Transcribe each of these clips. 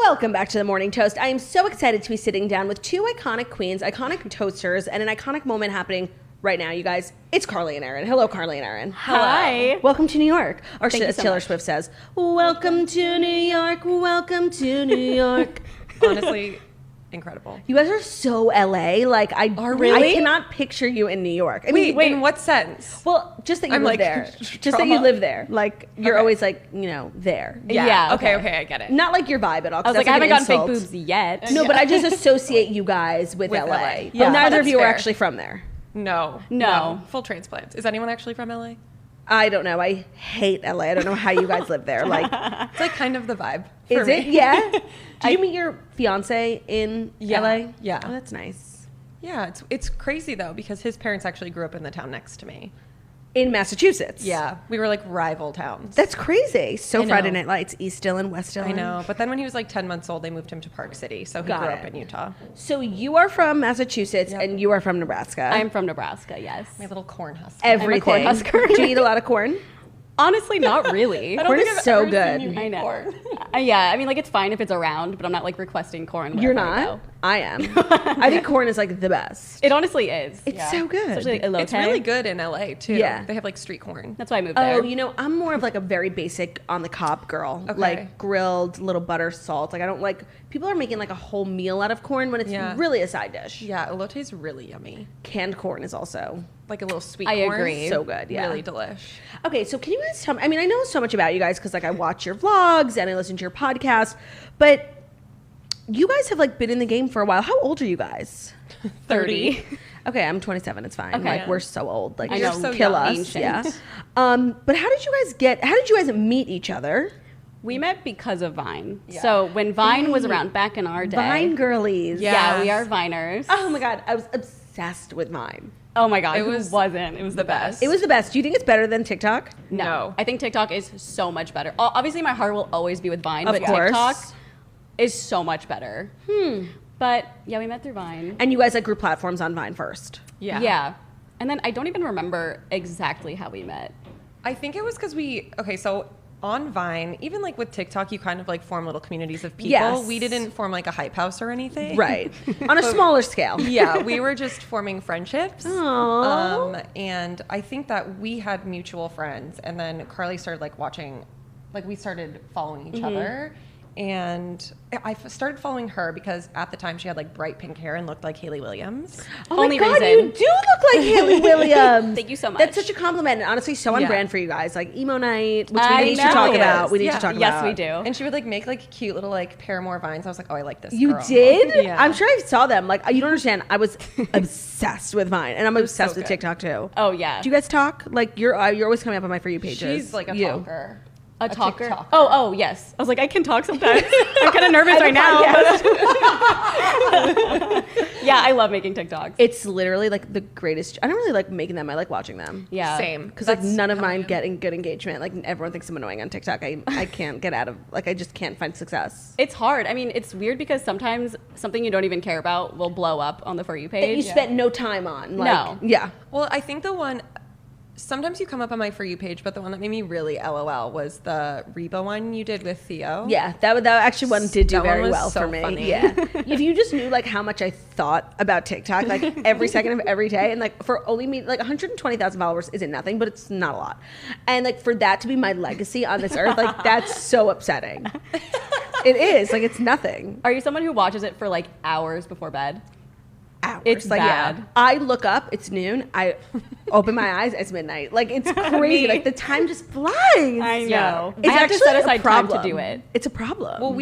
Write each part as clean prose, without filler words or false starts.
Welcome back to the Morning Toast. I am so excited to be sitting down with two iconic queens, iconic toasters, and an iconic moment happening right now, you guys. It's Carly and Erin. Hello, Carly and Erin. Hi. Welcome to New York. Or as so Taylor much. Swift says, welcome to New York, welcome to New York. Honestly, incredible. You guys are so LA. Like, I really? cannot picture you in New York. I Wait, mean, in what sense? well, just that you I'm live like, there. Just that trauma. you live there. Like, you're Okay. always like, you know, there. Yeah, Okay, okay. I get it. Not like your vibe at all. I was like, I haven't gotten fake boobs yet. No, but I just associate you guys with LA. LA. But Yeah, neither of that's you are fair. actually from there. No. Full transplants. Is anyone actually from LA? I don't know. I hate LA. I don't know how you guys live there. Like, It's like kind of the vibe. For is me. it? Yeah. Did you meet your fiance in Yeah. LA? Yeah. Oh, that's nice. Yeah, it's crazy though because his parents actually grew up in the town next to me. In Massachusetts. Yeah, we were like rival towns. That's crazy. So I know. Friday Night Lights, East Dillon, West Dillon. I know, but then when he was like 10 months old, they moved him to Park City, so he Got grew it. up in Utah. So you are from Massachusetts and you are from Nebraska. I'm from Nebraska, yes. My little corn husk. Everything. I'm a Cornhusker. Do you eat a lot of corn? Honestly, not really. Corn is so good. I know. Yeah, I mean, like, it's fine if it's around, but I'm not, like, requesting corn You're wherever I not? go. I am. I think corn is like the best. It honestly is. It's so good. Especially, like, elote. It's really good in LA too. Yeah. They have like street corn. That's why I moved there. Oh, you know, I'm more of like a very basic on the cob girl. Okay. Like grilled, little butter, salt. Like I don't like, people are making like a whole meal out of corn when it's Yeah. really a side dish. Yeah, elote is really yummy. Canned corn is also Like a little sweet I corn. agree. so good. Yeah. Really delish. Okay, so can you guys tell me, I mean, I know so much about you guys because like I watch your vlogs and I listen to your podcast, but you guys have like been in the game for a while. How old are you guys? 30. Okay, I'm 27. It's fine. Okay. Like we're so old. Like I you're know, so kill young. us. Ancient. Yeah. But how did you guys meet each other? We met because of Vine. So when Vine was around back in our day. Vine girlies. Yeah, we Yes. are Viners. Oh my god, I was obsessed with Vine. Oh my God, It who was wasn't? It was the best. It was the best. Do you think it's better than TikTok? No. I think TikTok is so much better. Obviously, my heart will always be with Vine, Of but course. TikTok is so much better. But yeah, we met through Vine. And you guys like grew platforms on Vine first. Yeah. Yeah. And then I don't even remember exactly how we met. I think it was because so on Vine, even like with TikTok, you kind of like form little communities of people. Yes. We didn't form like a hype house or anything. Right. On a smaller scale. Yeah, we were just forming friendships. Aww. And I think that we had mutual friends, and then Carly started like watching, like we started following each other. And I started following her because at the time she had like bright pink hair and looked like Hayley Williams. Oh my Only god, reason. you do look like Hayley Williams. Thank you so much. That's such a compliment, and honestly, so on Yeah. brand for you guys. Like emo night, which I we need to know. talk Yes. about. We need Yeah. to talk Yes, about. we do. And she would like make like cute little like Paramore vines. I was like, oh, I like this. You girl. did? Yeah. I'm sure I saw them. Like you don't understand. I was obsessed with Vine, and I'm obsessed so with good. TikTok too. Oh, yeah. Do you guys talk? Like you're always coming up on my For You pages. She's like a You. talker. A talker? TikToker. Oh, yes. I was like, I can talk sometimes. I'm kind of nervous right now. Yeah, I love making TikToks. It's literally like the greatest. I don't really like making them. I like watching them. Yeah. Same. Because like That's none of how I mine am. getting good engagement. Like everyone thinks I'm annoying on TikTok. I can't get out of like I just can't find success. It's hard. I mean, it's weird because sometimes something you don't even care about will blow up on the For You That page. you spent no time on. Like, No. Yeah. Well, I think the one. Sometimes you come up on my For You page, but the one that made me really LOL was the Reba one you did with Theo. Yeah, that actually one did do That one very was well so for me. funny. Yeah, if you just knew like how much I thought about TikTok, like every second of every day, and like for only me, like 120,000 followers isn't nothing, but it's not a lot, and like for that to be my legacy on this earth, like that's so upsetting. It is like it's nothing. Are you someone who watches it for like hours before bed? Hours. It's like, bad. Yeah. I look up, it's noon. I open my eyes, it's midnight. Like it's crazy. Like the time just flies. I know. Yeah. It's I have to actually set a aside time to problem. do it. It's a problem. Well,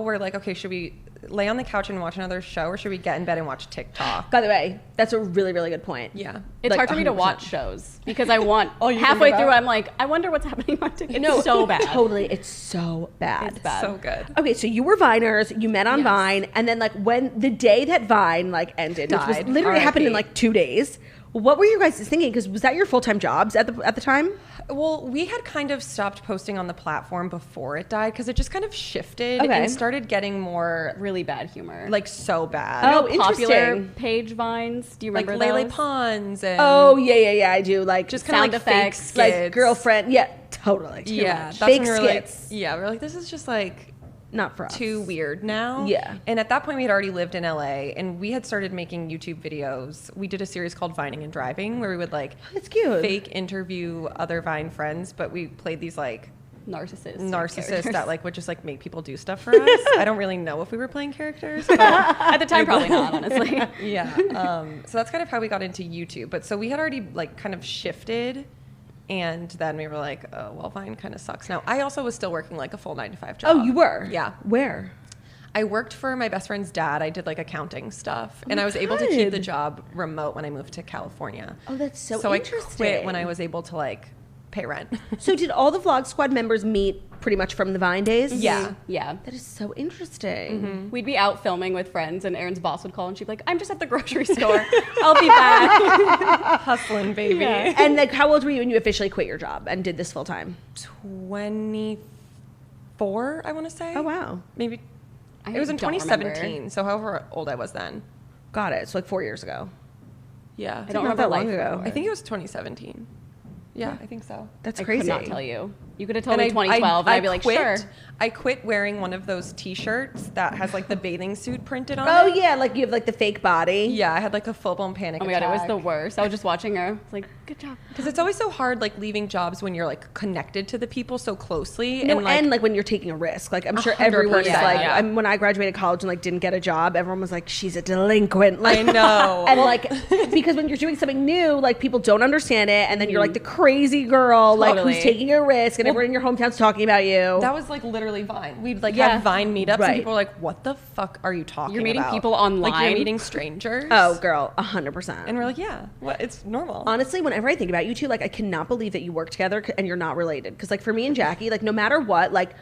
we're like, okay, should we lay on the couch and watch another show, or should we get in bed and watch TikTok? By the way, that's a really, really good point. Yeah. It's Like, hard for me to 100%. watch shows because I want All you halfway think through about? I'm like, I wonder what's happening on TikTok. No, It's so bad. Totally, it's so bad. It's bad. So good. Okay, so you were Viners, you met on Yes. Vine, and then like when the day that Vine like ended, which was Died. literally happened in RIP. like 2 days. What were you guys thinking? Because was that your full-time jobs at the time? Well, we had kind of stopped posting on the platform before it died because it just kind of shifted Okay. and started getting more Really bad humor. like so bad. Oh, popular interesting. page vines. Do you like remember Lele those? Pons and Oh yeah, I do. Like just just kind of sound like effects, fake skits. like girlpirlfriend. Yeah, totally. Yeah, much. that's Fake when we were like, skits. yeah, we're like, this is just like not for us. too weird now. Yeah. And at that point, we had already lived in LA, and we had started making YouTube videos. We did a series called Vining and Driving, where we would like That's cute. fake interview other Vine friends, but we played these like Narcissists that like would just like make people do stuff for us. I don't really know if we were playing characters, but at the time probably not, honestly. yeah. So that's kind of how we got into YouTube. But so we had already like kind of shifted, and then we were like, oh well, Vine kind of sucks now. I also was still working like a full 9-to-5 job. Oh, you were? Yeah. Where? I worked for my best friend's dad. I did like accounting stuff, and my I was able to keep God. the job remote when I moved to California. Oh, that's so I interesting. quit when I was able to like pay rent. So did all the Vlog Squad members meet pretty much from the Vine days? Yeah. Yeah. That is so interesting. We'd be out filming with friends, and Erin's boss would call, and she'd be like, I'm just at the grocery store. I'll be back. Hustling, baby. Yeah. And like, how old were you when you officially quit your job and did this full time? 24, I want to say. Oh, wow. Maybe. I It was in don't 2017, remember. so however old I was then. Got it. So like 4 years ago. Yeah. I don't not remember that long life ago. before. I think it was 2017. Yeah, I think so. That's I crazy. could not tell you. You could have told And me 2012, and I'd be like, quit, sure. I quit wearing one of those T-shirts that has like the bathing suit printed on Oh it. yeah, like you have like the fake body. Yeah, I had like a full-blown panic Oh my God, it was attack. the worst. I was just watching her. I was like, good job. Because it's always so hard, like leaving jobs when you're like connected to the people so closely, No, and like when you're taking a risk, like I'm sure 100%, everyone's like, yeah. when I graduated college and like didn't get a job, everyone was like, she's a delinquent. Like, I know. and like because when you're doing something new, like people don't understand it, and then you're like the crazy girl, like Totally. who's taking a risk, and everyone in your hometown's talking about you. that was like literally Vine. We'd like Yeah. have Vine meetups, Right. and people were like, "What the fuck are you talking about? You're meeting people Like online? you're meeting strangers." Oh, girl, 100%. and we're like, "Yeah, what? It's normal." Honestly, whenever I think about you two, like I cannot believe that you work together and you're not related. Because like for me and Jackie, like no matter what, like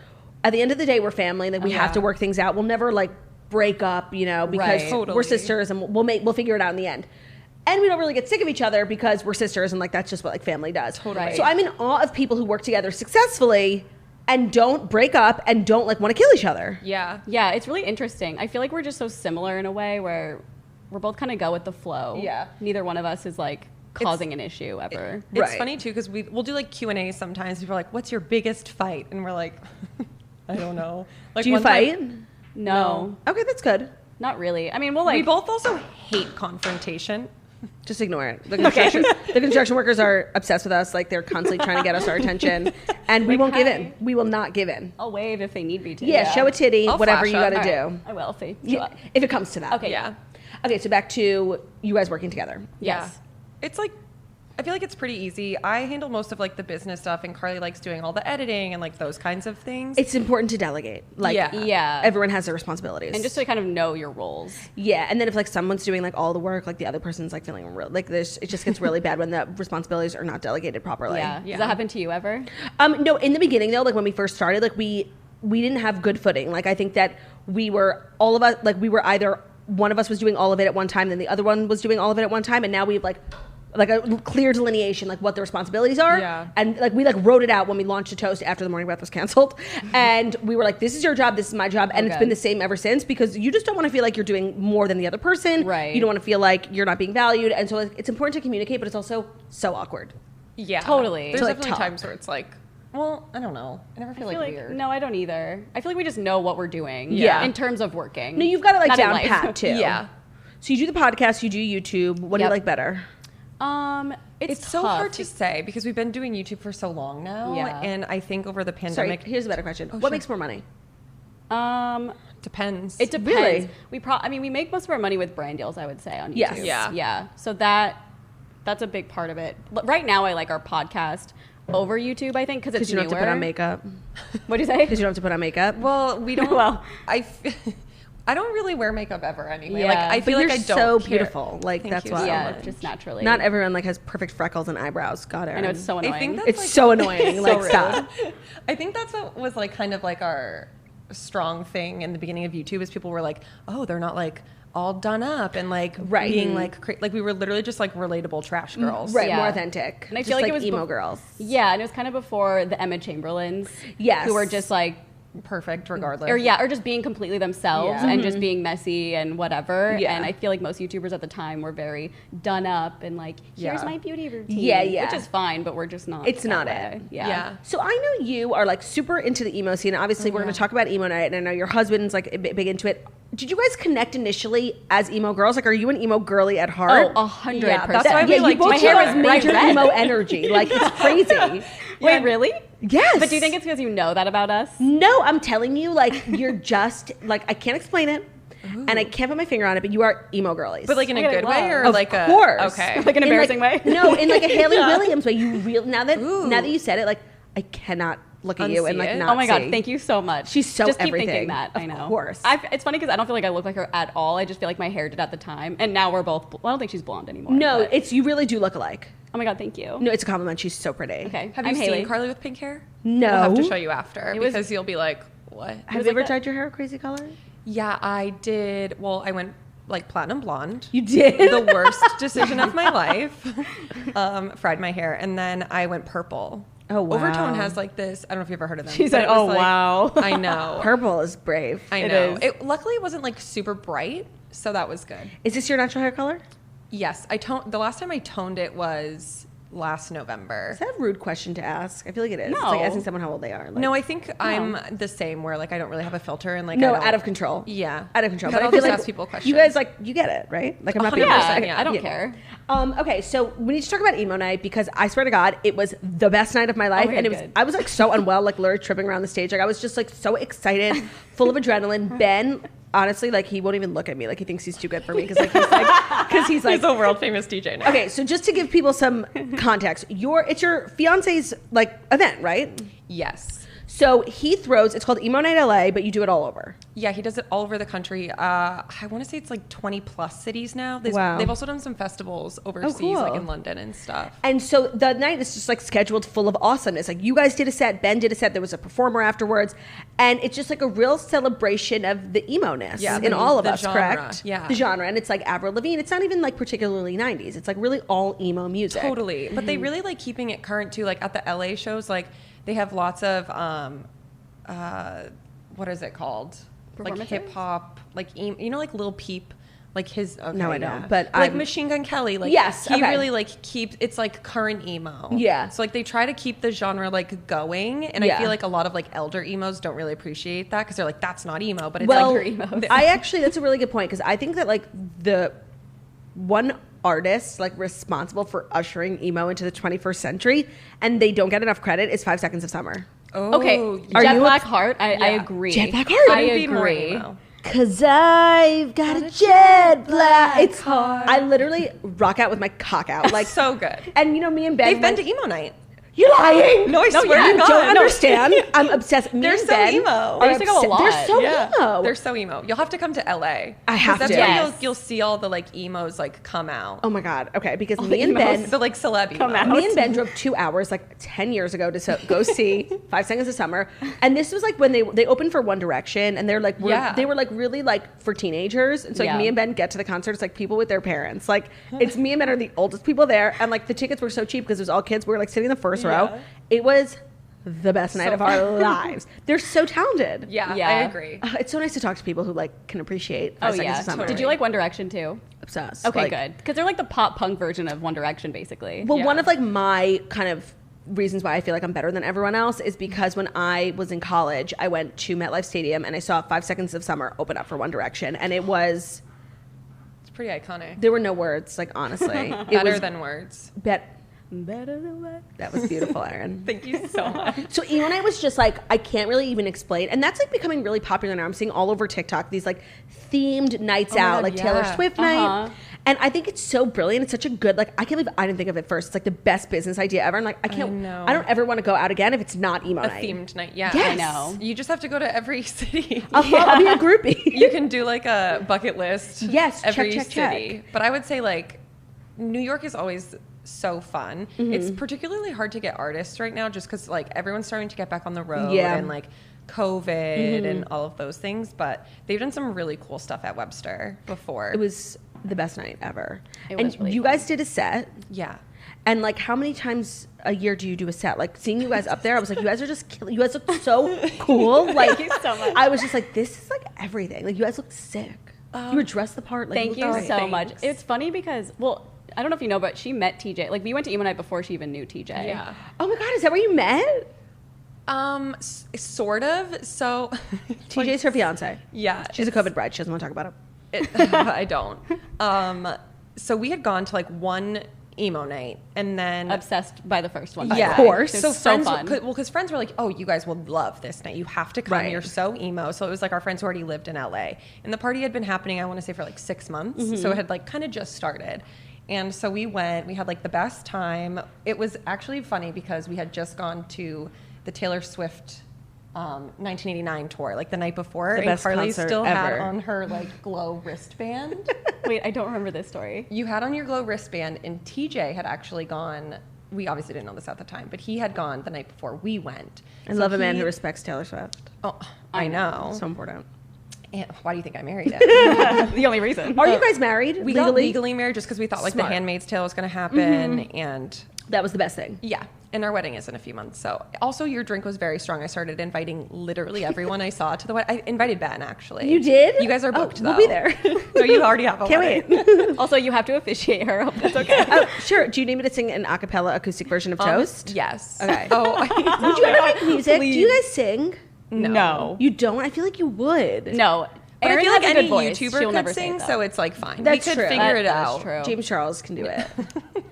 at the end of the day, we're family. Like we have to work things out. We'll never like break up, you know, because Right. Totally. we're sisters and we'll figure it out in the end. And we don't really get sick of each other because we're sisters and like that's just what like family does. Totally. So I'm in awe of people who work together successfully and don't break up and don't like want to kill each other. Yeah. Yeah, it's really interesting. I feel like we're just so similar in a way where we're both kind of go with the flow. Yeah. Neither one of us is like causing an issue ever. It's Right. funny too because we'll do like Q&A sometimes. People are like, "What's your biggest fight?" And we're like, "I don't know." Like, Do you one time- fight? No, Okay, that's good. not really. I mean, we'll we like, both also hate confrontation. Just ignore it. The construction workers are obsessed with us. Like they're constantly trying to get us our attention, and we Like, won't give hi. in. We will not give in. I'll wave if they need me to. Yeah, show a titty, I'll whatever flash you up. got to All do. right, I will if they show Yeah, up. if it comes to that. Okay. Yeah. Okay, so back to you guys working together. Yes. Yeah. It's like, I feel like it's pretty easy. I handle most of like the business stuff, and Carly likes doing all the editing and like those kinds of things. It's important to delegate. Like, Yeah. Yeah. everyone has their responsibilities. And just to kind of know your roles. yeah, and then if like someone's doing like all the work, like the other person's like feeling real, like this, it just gets really bad when the responsibilities are not delegated properly. Yeah. Yeah. Does that happen to you ever? No, in the beginning though, like when we first started, like we didn't have good footing. Like I think that we were all of us, like we were either one of us was doing all of it at one time, then the other one was doing all of it at one time, and now we have like a clear delineation, like what the responsibilities are. Yeah. And like we like wrote it out when we launched a toast after the morning breath was canceled, and we were like, "This is your job, this is my job," and it's Okay. been the same ever since because you just don't want to feel like you're doing more than the other person. Right. You don't want to feel like you're not being valued, and so like, it's important to communicate, but it's also so awkward. Yeah. Totally. There's To, like, definitely talk. times where it's like, well, I don't know. I never feel I feel like weird. no, I don't either. I feel like we just know what we're doing. Yeah. In terms of working. No, you've got it like Not in down life. pat too. Yeah. So you do the podcast, you do YouTube. What do you Yep. like better? It's so tough hard to say because we've been doing YouTube for so long now. Yeah. And I think over the Sorry, pandemic, here's a better question. What sure. makes more money? depends. It depends. Really? We make most of our money with brand deals, I would say, on YouTube. Yes. Yeah. Yeah. So that's a big part of it. But right now, I like our podcast over YouTube, I think, because it's Because you don't have to put newer. on makeup. What do you say? Because you don't have to put on makeup. Well, we don't. Well. I don't really wear makeup ever anyway. Yeah. Like I But feel you're like I don't so care. beautiful. Like Thank that's you why. so Yeah, much. just naturally. Not everyone like has perfect freckles and eyebrows. God, Erin. I know it's so annoying. I think that's It's like, so annoying. Like rude. stop. I think that's what was like kind of like our strong thing in the beginning of YouTube is people were like, oh, they're not like all done up and like Right. being like like we were literally just like relatable trash girls. Right, Yeah. more authentic. And I Just feel like it was emo bef- girls. Yeah, and it was kind of before the Emma Chamberlains. Yes. Who were just like perfect regardless. Or just being completely themselves and just being messy and whatever. Yeah. And I feel like most YouTubers at the time were very done up and like, here's my beauty routine. Yeah. Which is fine, but we're just not. It's that not way. it. Yeah. So I know you are like super into the emo scene. Obviously, we're going to talk about emo night, and I know your husband's like big into it. Did you guys connect initially as emo girls? Like, are you an emo girly at heart? Oh, 100%. Yeah, that's why we Yeah, like you both my hair have was bright major red. emo energy. Like, it's crazy. Wait, really? Yes. But do you think it's because you know that about us? No, I'm telling you, like, you're just like, I can't explain it, and I can't put my finger on it, but you are emo girlies. But like in a Okay, good wow. way or Of like a course. okay. Like an In, embarrassing like, way? No, in like a Haley Williams way. You now that you said it, like, I cannot look at you and Unsee like it. not Oh my God, see. thank you so much. She's so just keep everything. thinking that. Of I know. course. It's funny because I don't feel like I look like her at all. I just feel like my hair did at the time, and now we're both. Well, I don't think she's blonde anymore. No, but- it's you really do look alike. Oh my God, thank you. No, it's a compliment. She's so pretty. Okay. Have I'm you Haley. seen Carly with pink hair? No. We'll have to show you after It was- because you'll be like, what? Have you ever dyed your hair a crazy color? Yeah, I did. Well, I went like platinum blonde. You did. The worst decision of my life. Fried my hair, and then I went purple. Oh, wow. Overtone has like this. I don't know if you've ever heard of them. She's but like, it was, oh, wow. I know. Purple is brave. I It know. is. It luckily it wasn't like super bright, so that was good. Is this your natural hair color? Yes, I toned. The last time I toned it was last November. Is that a rude question to ask? I feel like it is. It's No. like asking someone how old they are. Like, No, I think I'm the same. Where like I don't really have a filter and like no, I don't, out of control. Yeah, Out of control. But I I'll feel just like ask people questions. You guys like you get it, right? Like I'm not being 100%, Yeah, I don't care. Okay, so we need to talk about emo night because I swear to God, it was the best night of my life, my and God, it was. good. I was like so unwell, like literally tripping around the stage. Like I was just like so excited, full of adrenaline. Ben, honestly, like he won't even look at me. Like he thinks he's too good for me because he's like He's a world famous DJ now. Okay, so just to give people some context, it's your fiance's like event, right? Yes. So he throws. It's called Emo Night LA, but you do it all over. Yeah, he does it all over the country. I want to say it's like 20 plus cities now. Wow. They've also done some festivals overseas, cool. like in London and stuff. And so the night is just like scheduled full of awesomeness. Like you guys did a set, Ben did a set, there was a performer afterwards, and it's just like a real celebration of the emo-ness in all of the us, genre, correct? yeah. The genre, and it's like Avril Lavigne. It's not even like particularly 90s. It's like really all emo music. Totally. But they really like keeping it current too. Like at the LA shows, like they have lots of what is it called? Like Performances? hip hop, like you know, like Lil Peep, like his. Okay, No, I yeah. don't, but like I'm- Machine Gun Kelly, like Yes, he okay. really like keeps it's like current emo. Yeah. So like they try to keep the genre like going, and Yeah. I feel like a lot of like elder emos don't really appreciate that because they're like that's not emo, but it's Well, like emos. I actually, that's a really good point because I think that like the one artist like responsible for ushering emo into the 21st century and they don't get enough credit is 5 Seconds of Summer. Oh, Okay, Are Jet you Black Heart. I Yeah. agree. Jet Black Heart. I couldn't be more agree. emo. Cause I've got a jet black. It's I literally rock out with my cock out, like so good. And you know, me and Ben. They've been went- to emo night. You're lying. No, I swear you to God. don't No. understand. I'm obsessed. Me They're and so Ben emo. are I used to go a obsessed- lot. They're so Yeah. emo. They're so emo. You'll have to come to LA. I have That's to. where Yes. you'll see all the like emos like come out. Oh my God. Okay, because the me and emos. Ben. The like celeb emo. Come out. Me and Ben drove 2 hours like 10 years ago to go see 5 Seconds of Summer, and this was like when they opened for One Direction, and they're like they were like really like for teenagers, and so like Yeah. me and Ben get to the concert, it's like people with their parents, like it's me and Ben are the oldest people there, and like the tickets were so cheap because it was all kids. We were like sitting in the first row. It was the best night of our lives. They're so talented. Yeah, Yeah. I agree. It's so nice to talk to people who like can appreciate Oh 5 Seconds yeah. of Summer. Did you like One Direction too? Obsessed. Okay, Like, good. Because they're like the pop punk version of One Direction, basically. Well, one Yeah. of like my kind of reasons why I feel like I'm better than everyone else is because when I was in college, I went to MetLife Stadium and I saw 5 Seconds of Summer open up for One Direction, and it was It's pretty iconic. there were no words. Like honestly, it Better was than words. better than what? That was beautiful, Erin. Thank you so much. So emo night was just like I can't really even explain, and that's like becoming really popular now. I'm seeing all over TikTok these like themed nights my out, God, like yeah. Taylor Swift night, Uh-huh. and I think it's so brilliant. It's such a good like I can't believe I didn't think of it first. It's like the best business idea ever. And like I can't, know. I don't ever want to go out again if it's not emo A night. themed night. Yeah, Yes. I know. You just have to go to every city. I'll be a groupie. You can do like a bucket list. Yes, check, every check, city. check. But I would say like New York is always so fun. Mm-hmm. It's particularly hard to get artists right now just because like everyone's starting to get back on the road Yeah. and like COVID and all of those things. But they've done some really cool stuff at Webster before. It was the best night ever. It and was really you fun. guys did a set. yeah. And like, how many times a year do you do a set? Like, seeing you guys up there, I was like, you guys are just killing. You guys look so cool. Like, Thank you so much. I was just like, this is like everything. Like, you guys look sick. You were dressed the part. Like, Thank you looked so great. much. It's funny because, well, I don't know if you know, but she met TJ. Like, we went to emo night before she even knew TJ. Yeah. Oh my God, is that where you met? Sort of. So TJ's her fiance. Yeah. She's a COVID bride. She doesn't want to talk about it. I don't. So we had gone to like one emo night, and then Obsessed by the first one. yeah, Of course. It So was so friends, fun. because friends were like, "Oh, you guys will love this night. You have to come. Right. You're so emo." So it was like our friends who already lived in LA, and the party had been happening. I want to say for like 6 months, so it had like kind of just started. And so we went. We had like the best time. It was actually funny because we had just gone to the Taylor Swift 1989 tour, like the night before, The and best Carly concert still had ever. on her like glow wristband. Wait, I don't remember this story. You had on your glow wristband, and TJ had actually gone. We obviously didn't know this at the time, but he had gone the night before we went. I love a man who respects Taylor Swift. Oh, I know. So important. And why do you think I married him? The only reason. Are you guys married? We got legally married just because we thought like Smart. the Handmaid's Tale was going to happen, and That was the best thing. yeah. And our wedding is in a few months. So also your drink was very strong. I started inviting literally everyone I saw to the wedding. I invited Ben actually. You did? You guys are booked We'll though. be there. No, you already have a Can't wedding. wait. Also, you have to officiate her. I hope that's okay. Oh, sure. Do you need me to sing an a cappella acoustic version of Toast? Yes. Okay. Oh, Would you ever make music? Do you guys sing? No. You don't? I feel like you would. No. but I Erin feel has like a good any voice. YouTuber She'll could never say sing, that. so it's like fine. That's we could true. figure it That is out. true. James Charles can do it.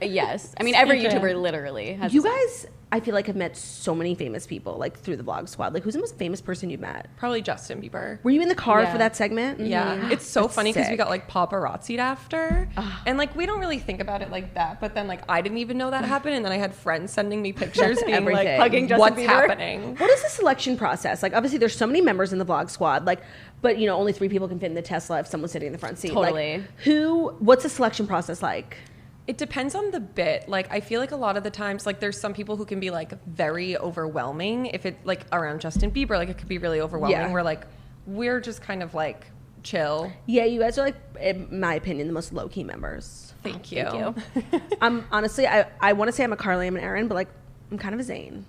Yes. I mean, every YouTuber literally has. You a song. guys, I feel like, have met so many famous people, like, through the Vlog Squad. Like, who's the most famous person you met? Probably Justin Bieber. Were you in the car Yeah. for that segment? Yeah, it's so That's funny because we sick. got like paparazzi'd after, and like we don't really think about it like that. But then like I didn't even know that happened, and then I had friends sending me pictures, being everything. like, Hugging Justin "What's Bieber." happening?" What is the selection process? Like, obviously, there's so many members in the Vlog Squad, like, but, you know, only 3 people can fit in the Tesla if someone's sitting in the front seat. Totally. Like, what's the selection process like? It depends on the bit. Like I feel like a lot of the times, like there's some people who can be like very overwhelming. If it like around Justin Bieber, like it could be really overwhelming. Yeah. Where like we're just kind of like chill. Yeah, you guys are, like, in my opinion, the most low-key members. Thank you. Thank you. Honestly, I want to say I'm a Carly, I'm an Erin, but, like, I'm kind of a Zayn.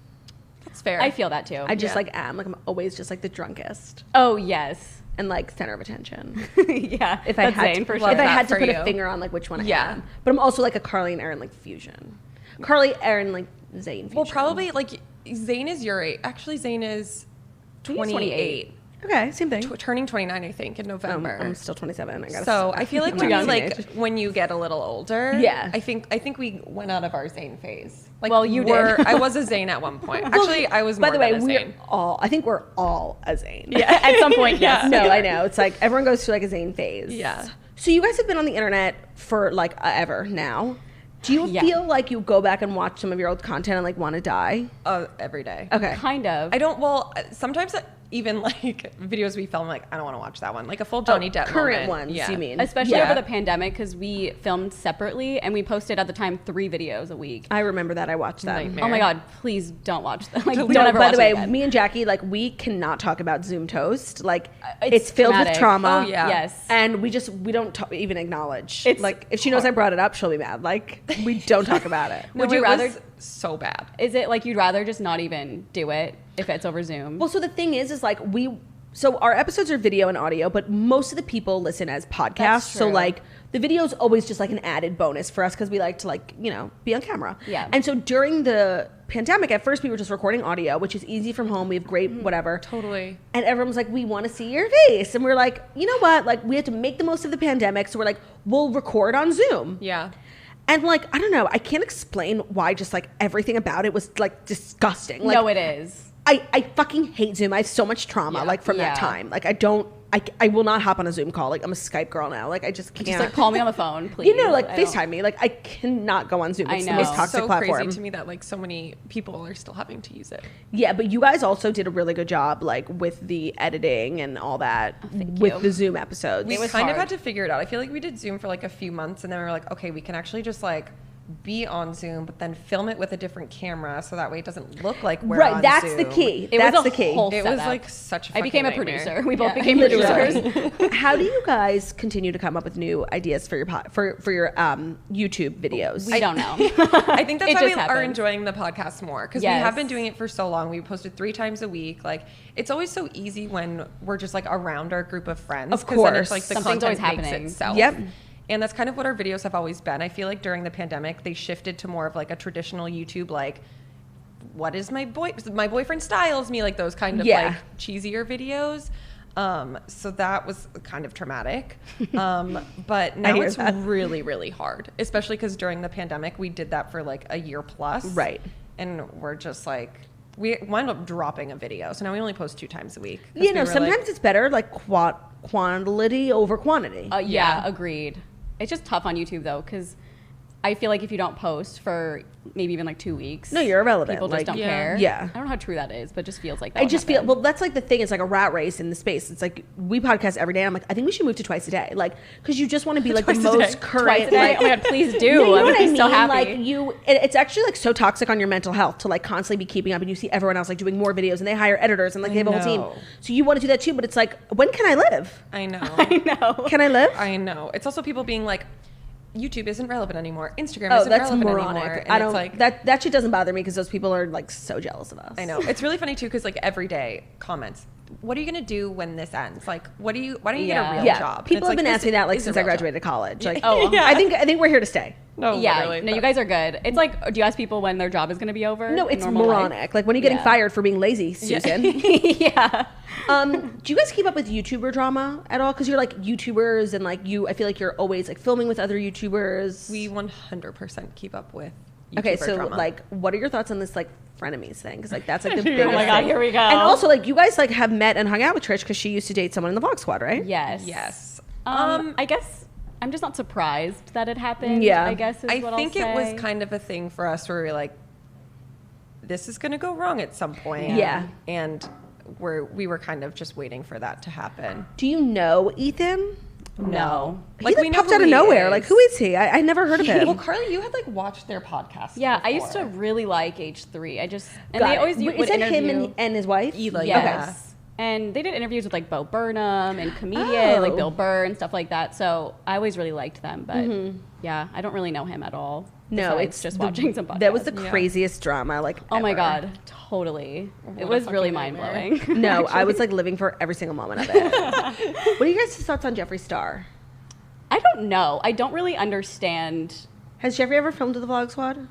That's fair. I feel that too. I just, Yeah. like, am. Like, I'm always just, like, the drunkest Oh yes. and, like, center of attention. Yeah. If I that's had Zayn to, for if sure. I that had to for put you. a finger on, like, which one I Yeah. am. But I'm also, like, a Carly and Erin, like, fusion. Carly, Erin, like, Zayn fusion. Well, probably like Zayn is your age. Actually, Zayn is think he's 28. Okay, same thing. Turning 29, I think, in November. I'm still 27. I gotta So I feel like I'm to not me, like teenage. when you get a little older, Yeah. I think we went out of our Zayn phase. Like, Well, you did. I was a Zayn at one point. Actually, I was more By the way, than a we're Zayn. all. I think we're all a Zayn. Yeah. At some point, yes. No, I know. It's like everyone goes through like a Zayn phase. Yeah. So you guys have been on the internet for like ever now. Do you Yeah. feel like you go back and watch some of your old content and like want to die? Every day. Okay. Kind of. I don't. Well, sometimes even like videos we film, like I don't want to watch that one. Like a full Johnny Depp current moment. ones, Yeah. you mean? Especially Yeah. over the pandemic because we filmed separately and we posted at the time 3 videos a week. I remember that. I watched that. Nightmare. Oh my god! Please don't watch them. Like, No, don't ever by watch the way, it again. me and Jackie, like, we cannot talk about Zoom Toast. Like, It's it's filled with traumatic. trauma. Oh, yeah. Yes. And we don't even acknowledge. It's like, if she knows I brought it up, she'll be mad. Like, we don't talk about it. No, Would you it rather- was so bad? Is it like you'd rather just not even do it if it's over Zoom? Well, so the thing is like so our episodes are video and audio, but most of the people listen as podcasts. That's So true. like the video is always just like an added bonus for us because we like to like, you know, be on camera. Yeah. And so during the pandemic, at first we were just recording audio, which is easy from home. We have great whatever. Totally. And everyone was like, we want to see your face. And we're like, you know what? Like we have to make the most of the pandemic. So we're like, we'll record on Zoom. Yeah. And like, I don't know. I can't explain why just like everything about it was like disgusting. Like, no, it is. I fucking hate Zoom. I have so much trauma, Yeah. like, from that Yeah. time. Like, I will not hop on a Zoom call. Like, I'm a Skype girl now. Like, I just can't. Just like call me on the phone, please. you know, like, I don't- FaceTime me. Like, I cannot go on Zoom. I It's know. the most It's toxic so platform. crazy to me that like so many people are still having to use it. Yeah, but you guys also did a really good job, like, with the editing and all that thank with you. the Zoom episodes. We was kind of hard. had to figure it out. I feel like we did Zoom for like a few months, and then we were like, okay, we can actually just like be on Zoom, but then film it with a different camera so that way it doesn't look like we're Right, on that's Zoom. the key. It That's was the a key. whole It was setup. like such a I fucking became a nightmare. producer. We both Yeah. became producers. How do you guys continue to come up with new ideas for your for your YouTube videos? We don't know. I think that's It why we just are happens. enjoying the podcast more because Yes. we have been doing it for so long. We posted 3 times a week. Like it's always so easy when we're just like around our group of friends. Of 'cause then it's course. like the Something's content always makes happening. itself. Yep. And that's kind of what our videos have always been. I feel like during the pandemic, they shifted to more of like a traditional YouTube, like, what is my boyfriend styles me, like those kind of Yeah. like cheesier videos. So that was kind of traumatic. But now hear it's that. really, really hard, especially because during the pandemic, we did that for like a year plus. Right. And we're just like, we wound up dropping a video. So now we only post 2 times a week. 'Cause You we know, were sometimes like, it's better like quantity over quantity. Yeah, Yeah. agreed. It's just tough on YouTube though, because I feel like if you don't post for maybe even like 2 weeks, No, you're irrelevant. People just Like, don't Yeah. care. Yeah. I don't know how true that is, but it just feels like that. I would just feel happen. well. That's like the thing. It's like a rat race in the space. It's like we podcast every day. I'm like, I think we should move to twice a day, like because you just want to be like the Twice a day. most current. Twice a day. Like, Oh my god, please do. you know I'm what gonna I be mean? so happy. Like it's actually like so toxic on your mental health to like constantly be keeping up, and you see everyone else like doing more videos, and they hire editors, and like they have a whole team. know. So you want to do that too, but it's like, when can I live? I know. I know. Can I live? I know. It's also people being like, YouTube isn't relevant anymore. Instagram Oh, isn't that's relevant moronic. anymore. And I don't it's like, that shit doesn't bother me because those people are like so jealous of us. I know. It's really funny too because like every day comments, what are you gonna do when this ends? Like, why don't you get Yeah. a real Yeah, job? And people it's have been this asking that like is a since I real job. graduated college. Like, Oh, Yeah. I think we're here to stay. No, Yeah, literally. no, you guys are good. It's like, do you ask people when their job is going to be over? No, in it's normal life? moronic. Like when are you getting Yeah. fired for being lazy, Susan? Yeah. Do you guys keep up with YouTuber drama at all? Because you're like YouTubers and like I feel like you're always like filming with other YouTubers. We 100% keep up with YouTuber Okay, so drama. like, what are your thoughts on this like frenemies thing? Because like that's like the biggest. Oh my god, thing. here we go. And also like you guys like have met and hung out with Trish because she used to date someone in the Vlog Squad, right? Yes. Yes. I guess I'm just not surprised that it happened. Yeah. I guess is I what think I'll it was say. kind of a thing for us where we were like, this is gonna go wrong at some point. Yeah. And we were kind of just waiting for that to happen. Do you know Ethan? No. Like, we know popped who out of he nowhere. is. Like, who is he? I never heard of him. Well, Carly, you had like watched their podcast. Yeah, I used to before. really like H3. I just and Got they it. always Wait, would is that him interview. and his wife? Ela, Yes. And they did interviews with like Bo Burnham and comedian like Oh. Bill Burr and stuff like that. So I always really liked them, but yeah, I don't really know him at all. No, besides it's just the- watching some podcasts. That was the Yeah. craziest drama. Like, Oh my ever. god, totally. It a was really fucking mind nightmare. blowing. No, I was like living for every single moment of it. What are you guys' thoughts on Jeffree Star? I don't know. I don't really understand. Has Jeffree ever filmed with the Vlog Squad?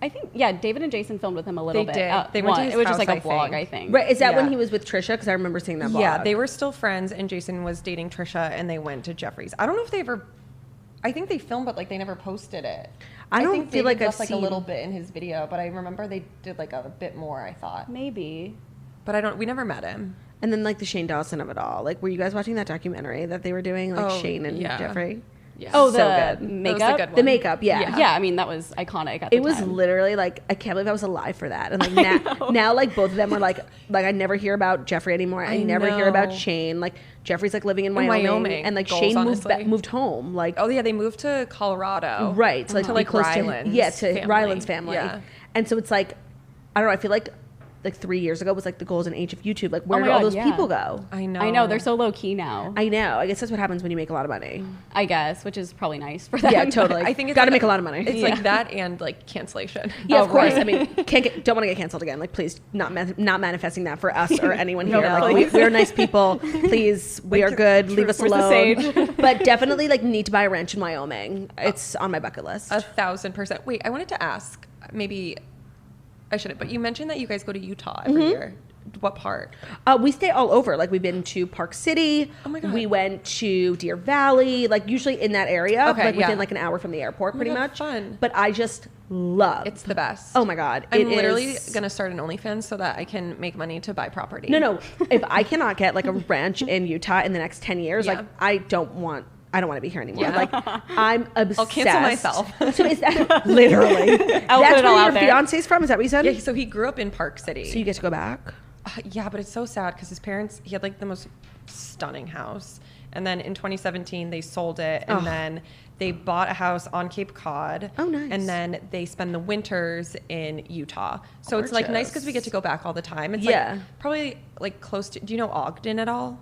I think David and Jason filmed with him a little They bit. did. They went to one. his It was just house, like a I vlog, think. I think. Right? Is that when Yeah. he was with Trisha? Because I remember seeing that vlog. Yeah, they were still friends, and Jason was dating Trisha, and they went to Jeffrey's. I don't know if they ever. I think they filmed, but like they never posted it. I don't think feel David like I've left, like seen- a little bit in his video, but I remember they did like a bit more. I thought, Maybe. but I don't. We never met him. And then like the Shane Dawson of it all. Like, were you guys watching that documentary that they were doing? Like Oh, Shane and yeah. Jeffree. Yeah. Oh, So the good. makeup. That was the good The one. makeup, yeah. Yeah, I mean that was iconic at the It was time. literally like I can't believe I was alive for that. And like now like both of them are like I never hear about Jeffree anymore. I never hear about know. Shane. Like Jeffree's like living in In Wyoming, Wyoming. and like Goals, Shane honestly. moved home. Like Oh yeah, they moved to Colorado. right, to like To, be like, close Ryland's to yeah to family. Ryland's family. Yeah. And so it's like I don't know. I feel like 3 years ago was like the golden age of YouTube. Like where my did all God, those yeah. people go? I know. I know they're so low key now. I know. I guess that's what happens when you make a lot of money. I guess, which is probably nice for them. Yeah, totally. I think it's got to like make a lot of money. It's like that and like cancellation. Yeah, Oh, of course. right. I mean, don't want to get canceled again. Like, please, not manifesting that for us or anyone here. No, Like, please. we're nice people. Please, we are good. Leave us where's the alone. sage? But definitely, like, need to buy a ranch in Wyoming. It's on my bucket list. 1,000%. Wait, I wanted to ask. Maybe I shouldn't. But you mentioned that you guys go to Utah every year. What part? We stay all over. Like, we've been to Park City. Oh my God. We went to Deer Valley. Like, usually in that area. Okay, like within yeah. like an hour from the airport, my pretty God, much. fun. But I just love. It's the best. Oh my God! I'm it literally is- gonna start an OnlyFans so that I can make money to buy property. No. If I cannot get like a ranch in Utah in the next 10 years, Yeah. like I don't want to be here anymore. Yeah. Like I'm obsessed. I'll cancel myself. So is that literally? I'll That's put it all where out your there. fiance's from? Is that what you said? Yeah, so he grew up in Park City. So you get to go back. Yeah, but it's so sad because his parents, he had like the most stunning house. And then in 2017, they sold it. And then They bought a house on Cape Cod. Oh, nice. And then they spend the winters in Utah. So it's like nice because we get to go back all the time. It's like probably like close to, do you know Ogden at all?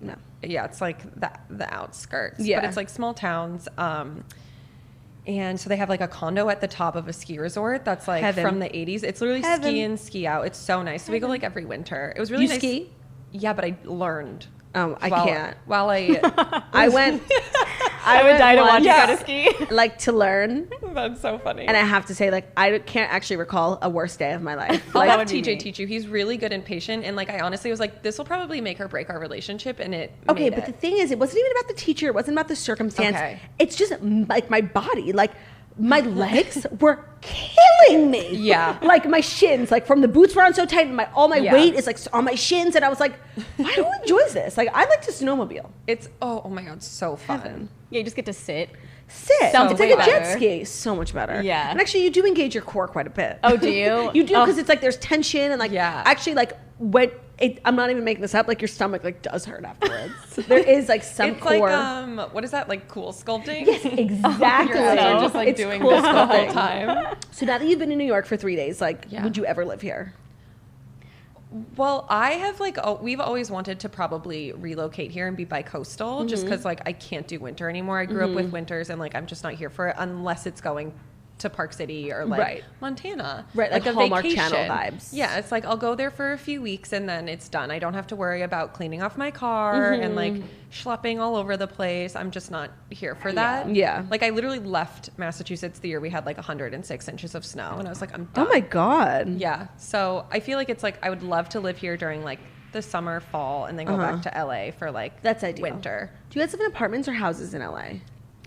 No. Yeah, it's like the outskirts. Yeah. But it's like small towns. And so they have like a condo at the top of a ski resort that's like Heaven. from the 80s. It's literally Heaven. ski in, ski out. It's so nice. So we go like every winter. It was really You nice. ski? Yeah, but I learned. I can't. While I I went. I would die to watch you Yeah. try to ski. Like to learn, That's so funny. and I have to say, like, I can't actually recall a worst day of my life. I'll Like, have would be TJ me. teach you. He's really good and patient. And like, I honestly was like, this will probably make or break our relationship. And it okay, made but the it. thing is, it wasn't even about the teacher. It wasn't about the circumstance. Okay. It's just like my body, like my legs were killing me. Yeah. Like my shins, like from the boots were on so tight, and all my Yeah. weight is like on my shins, and I was like, who enjoys this? Like I like to snowmobile. It's, oh my God, so fun. Heaven. Yeah, you just get to sit. Sit. Sounds It's like way a jet better. ski. So much better. Yeah. And actually, you do engage your core quite a bit. Oh, do you? You do Oh. because it's like there's tension and like Yeah. actually like when I'm not even making this up. Like your stomach like does hurt afterwards. There is like some It's core. like, what is that? Like cool sculpting? Yes, exactly. You're So- just like It's doing cool this the whole sculpting. time. So now that you've been in New York for 3 days, like, Yeah. would you ever live here? Well, I have like, we've always wanted to probably relocate here and be bi-coastal just because like I can't do winter anymore. I grew up with winters and like I'm just not here for it unless it's going to Park City or like Right. Montana. Right, like a Hallmark vacation. Channel vibes. Yeah, it's like I'll go there for a few weeks and then it's done. I don't have to worry about cleaning off my car and like schlepping all over the place. I'm just not here for that. Yeah. Like I literally left Massachusetts the year we had like 106 inches of snow and I was like, I'm done. Oh my god. Yeah. So I feel like it's like I would love to live here during like the summer, fall, and then go back to LA for like That's ideal. winter. Do you guys live in apartments or houses in LA?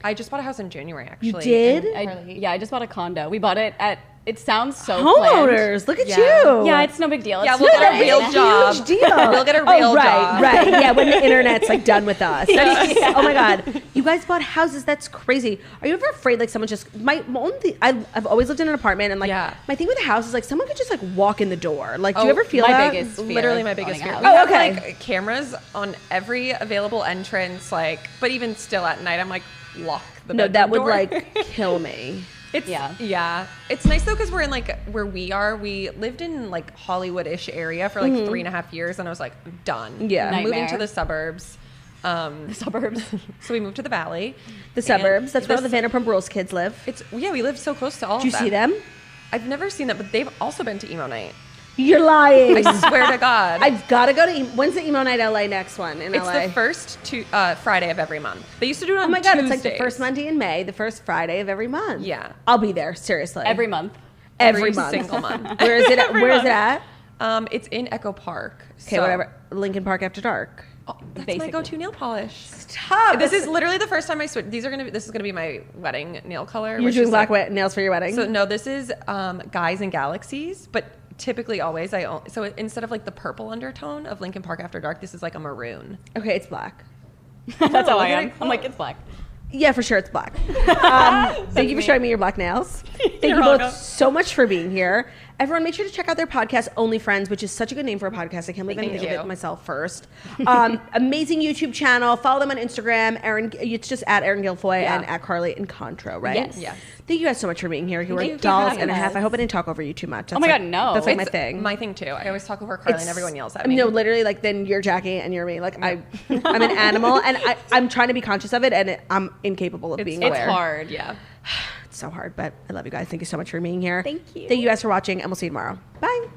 I just bought a house in January actually. did? And I just bought a condo. We bought it at. It sounds so Homeowners, planned. look at Yeah. you. Yeah, it's no big deal. Yeah, It's we'll just get a like- real It's job. huge deal. We'll get a real right, job. Right, yeah, when the internet's like done with us. That's, oh my god, you guys bought houses. That's crazy. Are you ever afraid like someone just my only? I've always lived in an apartment and like Yeah. my thing with a house is like someone could just like walk in the door. Like, do you Oh, ever feel my that? biggest fear Literally of my biggest owning a fear. house. We Oh, have okay. like cameras on every available entrance, like, but even still at night, I'm like, lock the No, bedroom that would door. like kill me. It's Yeah. It's nice though because we're in like where we are. We lived in like Hollywood-ish area for like 3.5 years, and I was like, I'm done. Yeah. I'm moving to Nightmare. the suburbs. The suburbs. So we moved to the valley. The suburbs. That's where all this- the Vanderpump Rules kids live. It's we live so close to all Do you of them. see them? I've never seen them, but they've also been to emo night. You're lying. I swear to God. I've got to go to. When's the Emo Night LA next one in It's LA? the first Friday of every month. They used to do it on Oh my god, it's like the Tuesdays. first Monday in May, the first Friday of every month. Yeah. I'll be there, seriously. Every month. Every month. single month. Where is it at? Where is it at? It's in Echo Park. Okay, So- whatever. Lincoln Park After Dark. Oh, that's Basically. my go-to nail polish. Stop. This is literally the first time I switched. This is gonna be my wedding nail color. You're which doing is black like, nails for your wedding? So no, this is Guys and Galaxies, but typically always so instead of like the purple undertone of Lincoln Park After Dark, this is like a maroon. okay, it's black. That's how I look at am. it I'm like, it's black. Yeah, for sure, it's black. Thank you for showing me your black nails. Thank you You're both welcome. so much for being here. Everyone, make sure to check out their podcast, Only Friends, which is such a good name for a podcast. I can't believe I Thank didn't think of you. it myself first. Amazing YouTube channel. Follow them on Instagram. It's just at Erin Gilfoy Yeah. and at Carly Incontro, right? Yes. Yes. Thank you guys so much for being here. You were Thank you for dolls having and a half. us. I hope I didn't talk over you too much. That's my like- God, no. That's like my It's thing. My thing too. I always talk over Carly and everyone yells at me. No, literally, like then you're Jackie and you're me. Like I'm an animal, and I'm trying to be conscious of it, and I'm incapable of being It's aware. hard. Yeah. It's so hard, but I love you guys. Thank you so much for being here. Thank you. Thank you guys for watching, and we'll see you tomorrow. Bye.